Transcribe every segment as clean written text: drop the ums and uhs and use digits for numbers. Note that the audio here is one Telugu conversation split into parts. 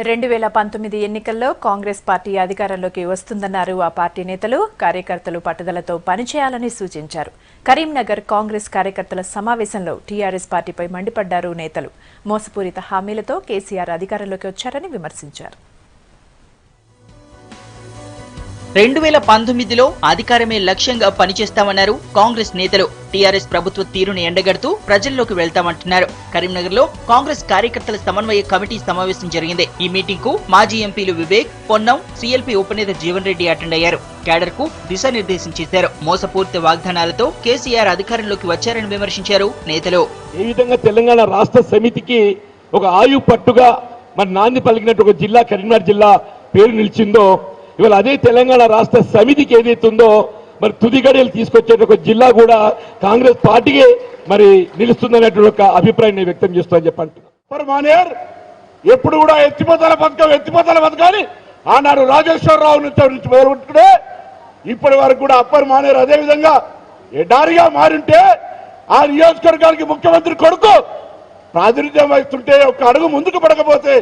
2019 ఎన్నికల్లో కాంగ్రెస్ పార్టీ అధికారంలోకి వస్తుందన్నారు ఆ పార్టీ నేతలు. కార్యకర్తలు పట్టుదలతో పనిచేయాలని సూచించారు. కరీంనగర్ కాంగ్రెస్ కార్యకర్తల సమావేశంలో టీఆర్ఎస్ పార్టీపై మండిపడ్డారు నేతలు. మోసపూరిత హామీలతో కేసీఆర్ అధికారంలోకి వచ్చారని విమర్శించారు. 2019లో అధికారమే లక్ష్యంగా పనిచేస్తామన్నారు కాంగ్రెస్ నేతలు. టీఆర్ఎస్ ప్రభుత్వ తీరును ఎండగడుతూ ప్రజల్లోకి వెళ్తామంటున్నారు. కరీంనగర్ లో కాంగ్రెస్ కార్యకర్తల సమన్వయ కమిటీ సమావేశం జరిగింది. ఈ మీటింగ్ కు మాజీ ఎంపీలు వివేక్, పొన్నం, సీఎల్పీ ఉపనేత జీవన్ రెడ్డి అటెండ్ అయ్యారు. క్యాడర్ కు దిశానిర్దేశం చేశారు. మోసపూరిత వాగ్దానాలతో కేసీఆర్ అధికారంలోకి వచ్చారని విమర్శించారు నేతలు. ఈ విధంగా తెలంగాణ రాష్ట్ర సమితికి ఒక ఆయు పట్టుగా మరి నాంది పలికినట్టు ఒక జిల్లా కరీంనగర్ జిల్లా పేరు నిలిచిందో, ఇవాళ అదే తెలంగాణ రాష్ట్ర సమితికి ఏదైతుందో మరి తుది గడియలు తీసుకొచ్చే ఒక జిల్లా కూడా కాంగ్రెస్ పార్టీకి మరి నిలుస్తుందనేటువంటి ఒక అభిప్రాయం నేను వ్యక్తం చేస్తానని చెప్పంటున్నాను. అప్పర్ మానేర్ ఎప్పుడు కూడా ఎత్తిపోతల పథకాన్ని ఆనాడు రాజేశ్వరరావు నుంచి మొదలుపెట్టుకునే ఇప్పటి వరకు కూడా అప్పర్ మానేర్ అదే విధంగా ఎడారిగా మారింటే ఆ నియోజకవర్గానికి ముఖ్యమంత్రి కొడుకు ప్రాతినిధ్యం వహిస్తుంటే ఒక అడుగు ముందుకు పడకపోతే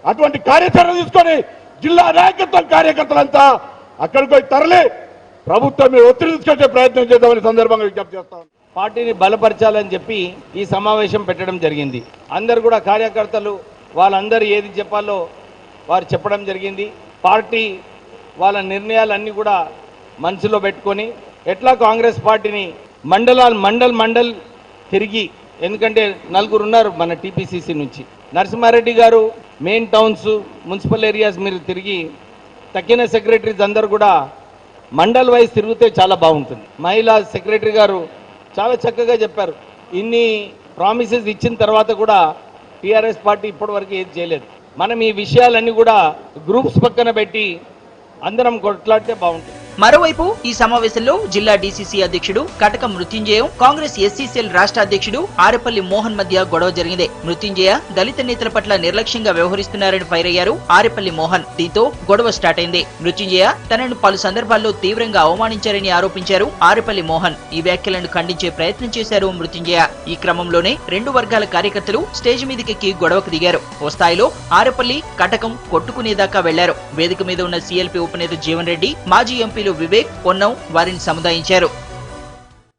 అటువంటి కార్యాచరణ తీసుకొని జిల్లా నాయకత్వం కార్యకర్తలంతా అక్కడికి పోయి తరలి ప్రభుత్వం మీద ఒత్తిడి తీసుకొచ్చే ప్రయత్నం చేద్దామని సందర్భంగా విజ్ఞప్తి చేస్తాం. పార్టీని బలపరచాలని చెప్పి ఈ సమావేశం పెట్టడం జరిగింది. అందరు కూడా కార్యకర్తలు వాళ్ళందరూ ఏది చెప్పాలో వారు చెప్పడం జరిగింది. పార్టీ వాళ్ళ నిర్ణయాలన్నీ కూడా మనసులో పెట్టుకొని ఎట్లా కాంగ్రెస్ పార్టీని మండల్ తిరిగి, ఎందుకంటే నలుగురు ఉన్నారు మన టీపీసీసీ నుంచి, నరసింహారెడ్డి గారు మెయిన్ టౌన్స్ మున్సిపల్ ఏరియాస్ మీరు తిరిగి తక్కిన సెక్రటరీస్ అందరు కూడా మండల్ వైజ్ తిరిగితే చాలా బాగుంటుంది. మహిళా సెక్రటరీ గారు చాలా చక్కగా చెప్పారు. ఇన్ని ప్రామిసెస్ ఇచ్చిన తర్వాత కూడా టీఆర్ఎస్ పార్టీ ఇప్పటివరకు ఏది చేయలేదు. మనం ఈ విషయాలన్నీ కూడా గ్రూప్స్ పక్కన పెట్టి అందరం కొట్లాడితే బాగుంటుంది. మరోవైపు ఈ సమావేశంలో జిల్లా డీసీసీ అధ్యక్షుడు కటక మృత్యుంజయం, కాంగ్రెస్ ఎస్సీసీఎల్ రాష్ట్ర అధ్యక్షుడు ఆరెపల్లి మోహన్ మధ్య గొడవ జరిగింది. మృత్యుంజయ దళిత నేతల పట్ల నిర్లక్ష్యంగా వ్యవహరిస్తున్నారని ఫైర్ అయ్యారు ఆరెపల్లి మోహన్. దీంతో గొడవ స్టార్ట్ అయింది. మృత్యుంజయ తనను పలు సందర్భాల్లో తీవ్రంగా అవమానించారని ఆరోపించారు ఆరెపల్లి మోహన్. ఈ వ్యాఖ్యలను ఖండించే ప్రయత్నం చేశారు మృత్యుంజయ. ఈ క్రమంలోనే రెండు వర్గాల కార్యకర్తలు స్టేజ్ మీదకెక్కి గొడవకు దిగారు. ఓ స్థాయిలో ఆరెపల్లి, కటకం కొట్టుకునేదాకా వెళ్లారు. వేదిక మీద ఉన్న సీఎల్పీ ఉపనేత జీవన్ రెడ్డి, మాజీ ఎంపీలు వివేక్, పొన్నం వారిని సముదాయించారు.